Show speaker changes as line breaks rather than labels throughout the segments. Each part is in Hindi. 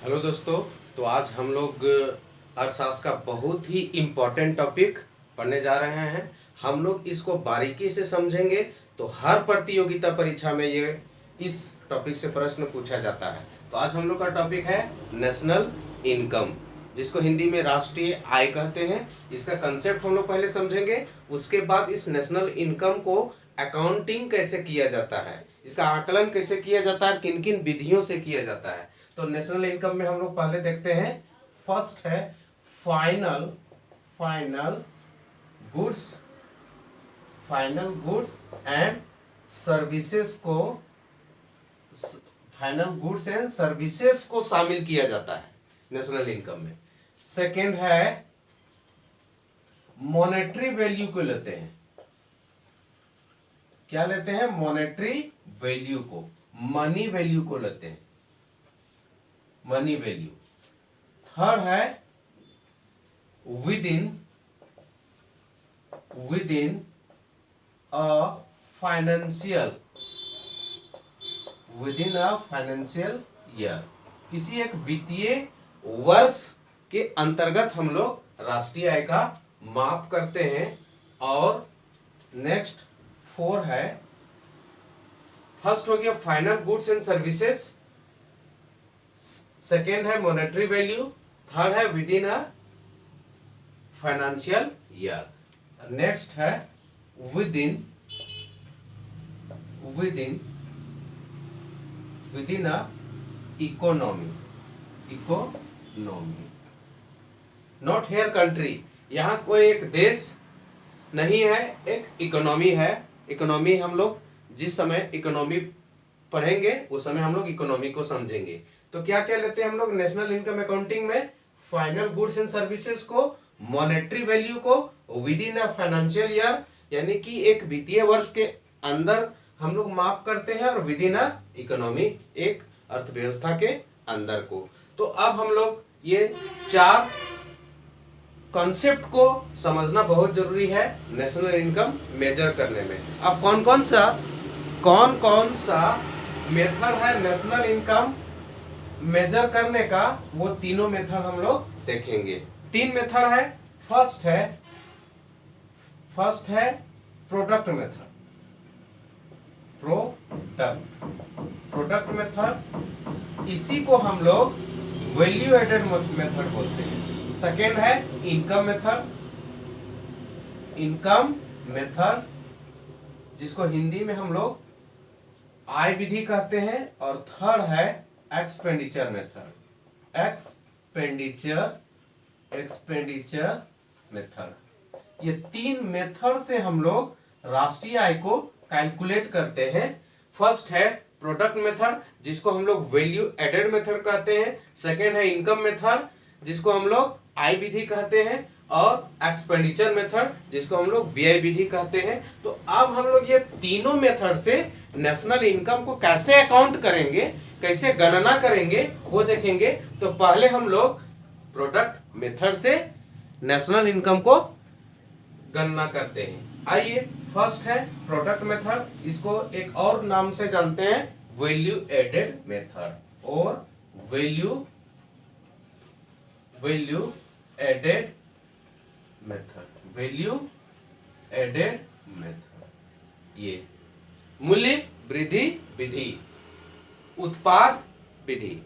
हेलो दोस्तों। तो आज हम लोग अर्थशास्त्र का बहुत ही इम्पोर्टेंट टॉपिक पढ़ने जा रहे हैं। हम लोग इसको बारीकी से समझेंगे तो हर प्रतियोगिता परीक्षा में ये इस टॉपिक से प्रश्न पूछा जाता है। तो आज हम लोग का टॉपिक है नेशनल इनकम, जिसको हिंदी में राष्ट्रीय आय कहते हैं। इसका कंसेप्ट हम लोग पहले समझेंगे, उसके बाद इस नेशनल इनकम को अकाउंटिंग कैसे किया जाता है, इसका आकलन कैसे किया जाता है, किन किन विधियों से किया जाता है। तो नेशनल इनकम में हम लोग पहले देखते हैं, फर्स्ट है final goods final goods and services को फाइनल गुड्स एंड सर्विसेज को शामिल किया जाता है नेशनल इनकम में। सेकेंड है मॉनेटरी वैल्यू को लेते हैं। क्या लेते हैं? मॉनेटरी वैल्यू को, मनी वैल्यू को लेते हैं, मनी वैल्यू। थर्ड है within a financial year, किसी एक वित्तीय वर्ष के अंतर्गत हम लोग राष्ट्रीय आय का माप करते हैं। और नेक्स्ट 4 है, फर्स्ट हो गया final goods and services, second है मॉनेटरी वैल्यू, थर्ड है within a financial year, next है within a economy. Not here country, यहाँ कोई एक देश नहीं है, एक इकोनॉमी है। इकोनॉमी हम लोग जिस समय इकोनॉमी पढ़ेंगे उस समय हम लोग इकोनॉमी को समझेंगे। तो क्या क्या लेते हैं हम लोग नेशनल इनकम अकाउंटिंग में? फाइनल गुड्स एंड सर्विसेज को, मॉनेटरी वैल्यू को, with in a financial year यानी कि एक वित्तीय वर्ष के अंदर हम लोग माप करते हैं, और विद इन अ इकोनॉमी एक अर्थव्यवस्था के अंदर को। तो अब हम लोग ये 4 कॉन्सेप्ट को समझना बहुत जरूरी है नेशनल इनकम मेजर करने में। अब कौन कौन सा मेथड है नेशनल इनकम मेजर करने का, वो तीनों मेथड हम लोग देखेंगे। 3 मेथड है। फर्स्ट है प्रोडक्ट मेथड। प्रोडक्ट मेथड, इसी को हम लोग वैल्यू एडेड मेथड बोलते हैं। सेकेंड है इनकम मेथड, जिसको हिंदी में हम लोग आय विधि कहते हैं। और थर्ड है एक्सपेंडिचर मेथड। ये 3 मेथड से हम लोग राष्ट्रीय आय को कैलकुलेट करते हैं। फर्स्ट है प्रोडक्ट मेथड, जिसको हम लोग वैल्यू एडेड मेथड कहते हैं। सेकेंड है इनकम मेथड, जिसको हम लोग आय विधि कहते हैं। और एक्सपेंडिचर मेथड, जिसको हम लोग व्यय विधि कहते हैं। तो अब हम लोग ये तीनों मेथड से नेशनल इनकम को कैसे अकाउंट करेंगे, कैसे गणना करेंगे, वो देखेंगे। तो पहले हम लोग प्रोडक्ट मेथड से नेशनल इनकम को गणना करते हैं। आइए, फर्स्ट है प्रोडक्ट मेथड, इसको एक और नाम से जानते हैं वैल्यू एडेड मेथड और वैल्यू एडेड मेथड। ये मूल्य वृद्धि विधि, उत्पाद विधि।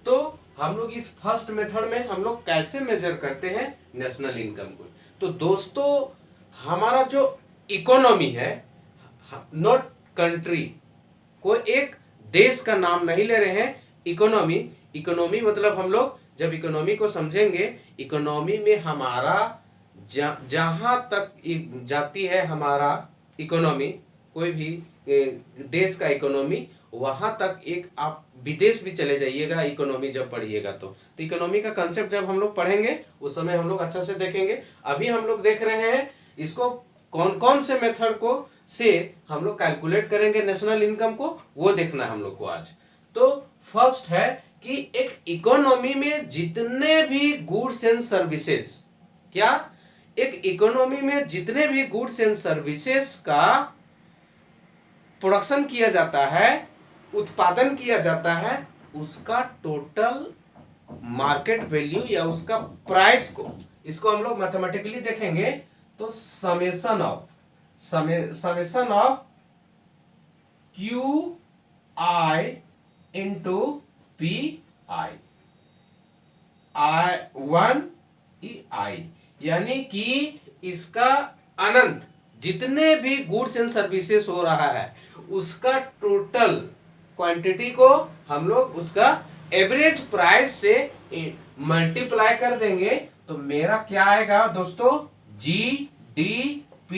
तो हम लोग इस फर्स्ट मेथड में हम लोग कैसे मेजर करते हैं नेशनल इनकम को? तो दोस्तों, हमारा जो इकोनॉमी है, नॉट कंट्री, कोई एक देश का नाम नहीं ले रहे हैं। इकोनॉमी मतलब हम लोग जब इकोनॉमी को समझेंगे, इकोनॉमी में हमारा जहां तक जाती है हमारा इकोनॉमी, कोई भी देश का इकोनॉमी, वहां तक एक आप विदेश भी चले जाइएगा इकोनॉमी जब पढ़िएगा। तो इकोनॉमी का कंसेप्ट जब हम लोग पढ़ेंगे उस समय हम लोग अच्छा से देखेंगे। अभी हम लोग देख रहे हैं इसको कौन कौन से मेथड को से हम लोग कैलकुलेट करेंगे नेशनल इनकम को, वो देखना है हम लोग को आज। तो फर्स्ट है कि एक इकोनॉमी में जितने भी गुड्स एंड सर्विसेज, क्या एक इकोनॉमी में जितने भी गुड्स एंड सर्विसेज का प्रोडक्शन किया जाता है, उत्पादन किया जाता है, उसका टोटल मार्केट वैल्यू या उसका प्राइस को, इसको हम लोग मैथमेटिकली देखेंगे तो summation of Q I into P I, I 1 I, यानी कि इसका अनंत जितने भी गुड्स एंड सर्विसेज हो रहा है उसका टोटल क्वांटिटी को हम लोग उसका एवरेज प्राइस से मल्टीप्लाई कर देंगे तो मेरा क्या आएगा दोस्तों, GDP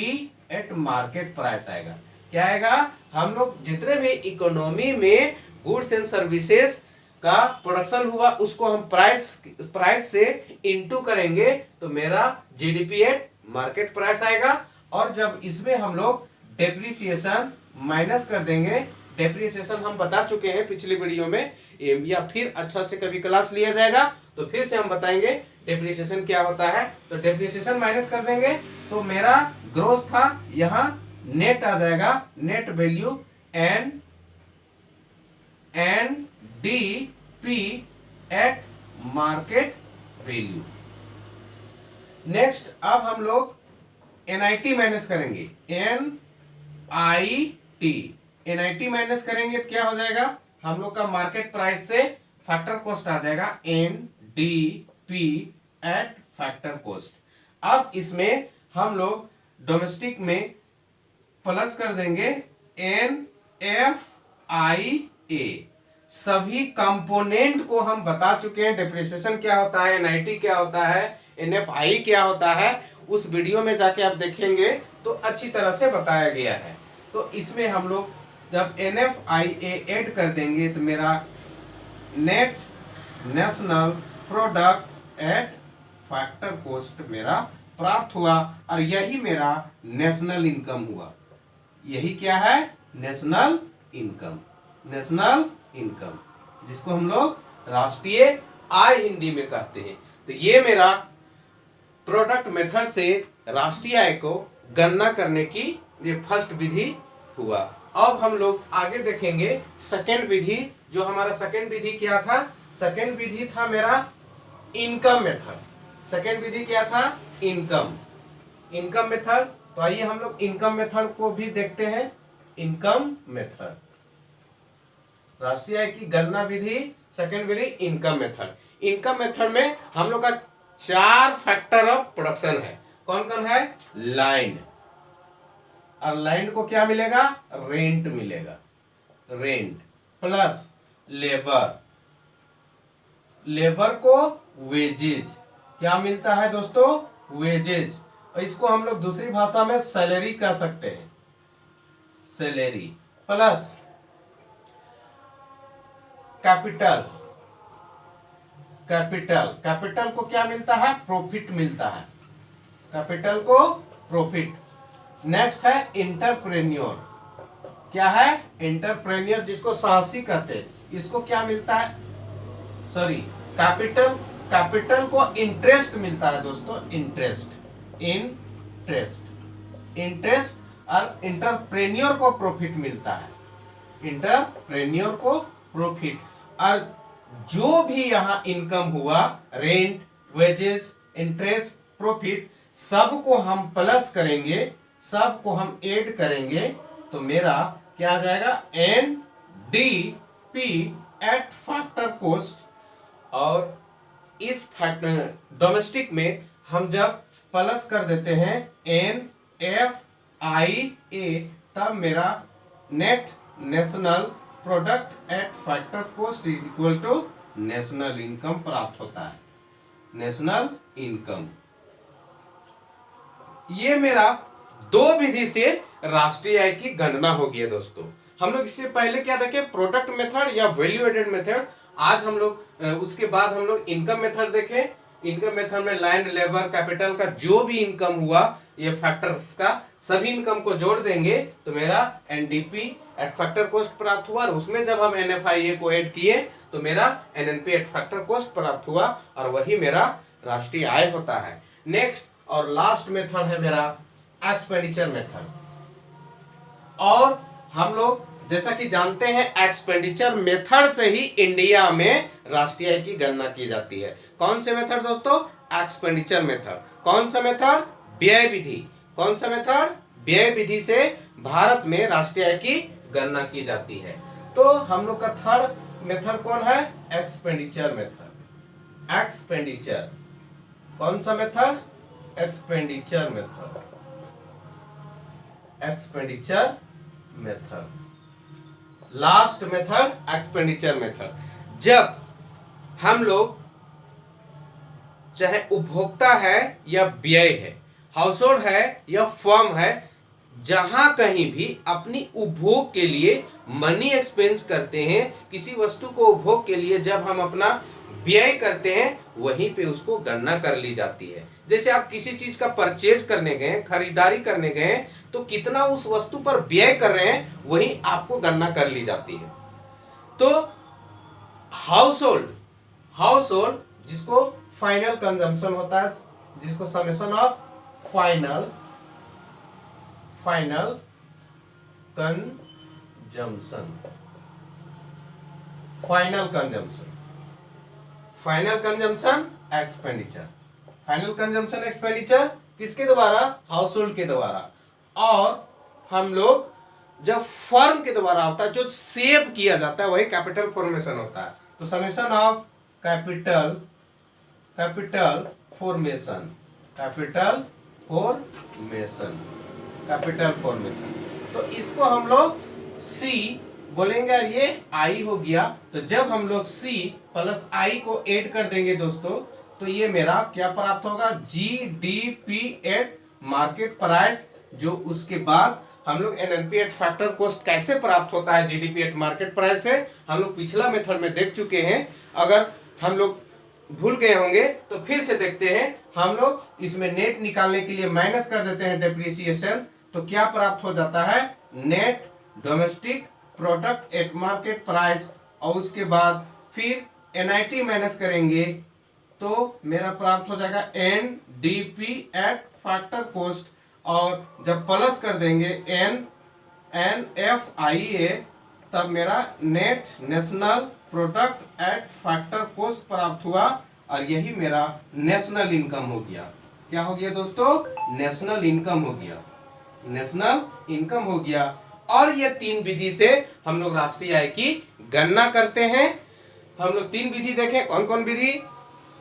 एट मार्केट प्राइस आएगा। क्या आएगा, हम लोग जितने भी इकोनॉमी में गुड्स एंड सर्विसेज का प्रोडक्शन हुआ उसको हम प्राइस से इनटू करेंगे तो मेरा GDP एट मार्केट प्राइस आएगा। और जब इसमें हम लोग डेप्रिसिएशन माइनस कर देंगे, डेप्रिसिएशन हम बता चुके हैं पिछली वीडियो में, या फिर अच्छा से कभी क्लास लिया जाएगा तो फिर से हम बताएंगे डेप्रिसिएशन क्या होता है। तो डेप्रिसिएशन माइनस कर देंगे तो मेरा ग्रोस था, यहाँ नेट आ जाएगा, net value NDP eight market value. Next अब हम लोग NIT माइनस करेंगे, NIT माइनस करेंगे तो क्या हो जाएगा, हम लोग का मार्केट प्राइस से फैक्टर कॉस्ट आ जाएगा NDP एट फैक्टर कॉस्ट। अब इसमें हम लोग डोमेस्टिक में प्लस कर देंगे NFIA। सभी कंपोनेंट को हम बता चुके हैं, डेप्रिसिएशन क्या होता है, NIT क्या होता है, NFI क्या होता है, उस वीडियो में जाके आप देखेंगे तो अच्छी तरह से बताया गया है। तो इसमें हम लोग जब NFIA ऐड कर देंगे तो मेरा net national product at factor cost मेरा प्राप्त हुआ और यही मेरा नेशनल इनकम हुआ। यही क्या है, नेशनल इनकम, नेशनल इनकम जिसको हम लोग राष्ट्रीय आय हिंदी में कहते हैं। तो ये मेरा प्रोडक्ट मेथड से राष्ट्रीय आय को गणना करने की ये फर्स्ट विधि हुआ। अब हम लोग आगे देखेंगे सेकेंड विधि। जो हमारा सेकेंड विधि क्या था, सेकेंड विधि था मेरा इनकम मेथड। सेकेंड विधि क्या था, इनकम मेथड। तो आइए हम लोग इनकम मेथड को भी देखते हैं। इनकम मेथड, राष्ट्रीय आय की गणना विधि, सेकेंड विधि इनकम मेथड। इनकम मेथड में हम लोग का 4 फैक्टर ऑफ प्रोडक्शन है। कौन कौन है, लैंड, और लैंड को क्या मिलेगा, रेंट मिलेगा, रेंट प्लस लेबर, लेबर को वेजेज, क्या मिलता है दोस्तों, वेजेज। और इसको हम लोग दूसरी भाषा में सैलरी कह सकते हैं, सैलरी प्लस कैपिटल, कैपिटल को क्या मिलता है, प्रॉफिट मिलता है, कैपिटल को प्रॉफिट। नेक्स्ट है इंटरप्रेन्योर, क्या है, इंटरप्रेन्योर जिसको साहसी कहते हैं, इसको क्या मिलता है, सॉरी कैपिटल को इंटरेस्ट मिलता है दोस्तों, इंटरेस्ट और इंटरप्रेन्योर को प्रॉफिट मिलता है, इंटरप्रेन्योर को प्रॉफिट। और जो भी यहाँ इनकम हुआ, रेंट, वेजेस, इंटरेस्ट, प्रॉफिट, सबको हम प्लस करेंगे, सबको हम ऐड करेंगे तो मेरा क्या आ जाएगा, NDP एट फैक्टर कॉस्ट। और इस फैक्टर डोमेस्टिक में हम जब प्लस कर देते हैं NFIA तब मेरा net national product at factor cost equal to national income प्राप्त होता है, नेशनल इनकम। ये मेरा 2 विधि से राष्ट्रीय आय की गणना होगी है दोस्तों। हम लोग इससे पहले क्या देखे, प्रोडक्ट मेथड या वैल्यू एडेड मेथड। आज हम लोग उसके बाद हम लोग इनकम मेथड देखें। इनकम मेथड में लैंड, लेबर, कैपिटल का जो भी इनकम हुआ, ये फैक्टर्स का सभी इनकम को जोड़ देंगे तो मेरा NDP एट फैक्टर कॉस्ट प्राप्त हुआ। और उसमें जब हम NFIA को ऐड किए तो मेरा NNP एट फैक्टर कॉस्ट प्राप्त हुआ और वही मेरा राष्ट्रीय आय होता है। नेक्स्ट और लास्ट मेथड है मेरा एक्सपेंडिचर मेथड। और हम लोग जैसा कि जानते हैं एक्सपेंडिचर मेथड से ही इंडिया में राष्ट्रीय आय की गणना की जाती है। कौन से मेथड दोस्तों? Expenditure method. कौन सा मेथड? व्यय विधि। कौन सा मेथड? व्यय विधि से भारत में राष्ट्रीय आय की गणना की जाती है। तो हम लोग का थर्ड मेथड कौन है? Expenditure method. एक्सपेंडिचर कौन सा method? Expenditure method. Expenditure method. Last method expenditure method. जब हम लोग चाहे उपभोक्ता है या व्यय है, हाउस होल्ड है या फर्म है, जहां कहीं भी अपनी उपभोग के लिए मनी एक्सपेंस करते हैं, किसी वस्तु को उपभोग के लिए जब हम अपना व्यय करते हैं, वहीं पे उसको गणना कर ली जाती है। जैसे आप किसी चीज का परचेज करने गए, खरीदारी करने गए, तो कितना उस वस्तु पर व्यय कर रहे हैं, वही आपको गणना कर ली जाती है। तो हाउस होल्ड जिसको फाइनल कंजम्पशन होता है, जिसको summation of final consumption, final consumption expenditure. Final consumption expenditure किसके द्वारा? हाउस होल्ड के द्वारा। और हम लोग जब फर्म के द्वारा होता है, जो सेव किया जाता है, वही कैपिटल फॉर्मेशन होता है। तो समेशन ऑफ कैपिटल फॉर्मेशन। तो इसको हम लोग सी बोलेंगे, ये आई हो गया। तो जब हम लोग सी प्लस आई को ऐड कर देंगे दोस्तों, तो ये मेरा क्या प्राप्त होगा? GDP eight market price. जो उसके बाद हम लोग NNP एट फैक्टर कॉस्ट कैसे प्राप्त होता है GDP एट मार्केट प्राइस से, हम लोग पिछला मेथड में देख चुके हैं। अगर हम लोग भूल गए होंगे तो फिर से देखते हैं। हम लोग इसमें नेट निकालने के लिए माइनस कर देते हैं डेप्रिसिएशन, तो क्या प्राप्त हो जाता है? Net domestic product at market price. और उसके बाद फिर NIT माइनस करेंगे तो मेरा प्राप्त हो जाएगा NDP एट फैक्टर कॉस्ट। और जब प्लस कर देंगे NFIA, तब मेरा net national product at factor cost प्राप्त हुआ। और यही मेरा नेशनल इनकम हो गया। क्या हो गया दोस्तों? नेशनल इनकम हो गया। नेशनल इनकम हो गया। और ये तीन विधि से हम लोग राष्ट्रीय आय की गणना करते हैं। हम लोग तीन विधि देखें। कौन कौन विधि?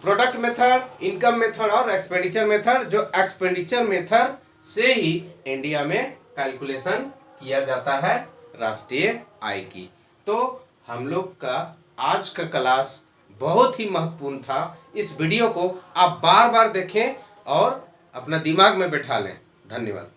प्रोडक्ट मेथड, इनकम मेथड और एक्सपेंडिचर मेथड। जो एक्सपेंडिचर मेथड से ही इंडिया में कैलकुलेशन किया जाता है राष्ट्रीय आय की। तो हम लोग का आज का क्लास बहुत ही महत्वपूर्ण था। इस वीडियो को आप बार बार देखें और अपना दिमाग में बैठा लें। धन्यवाद।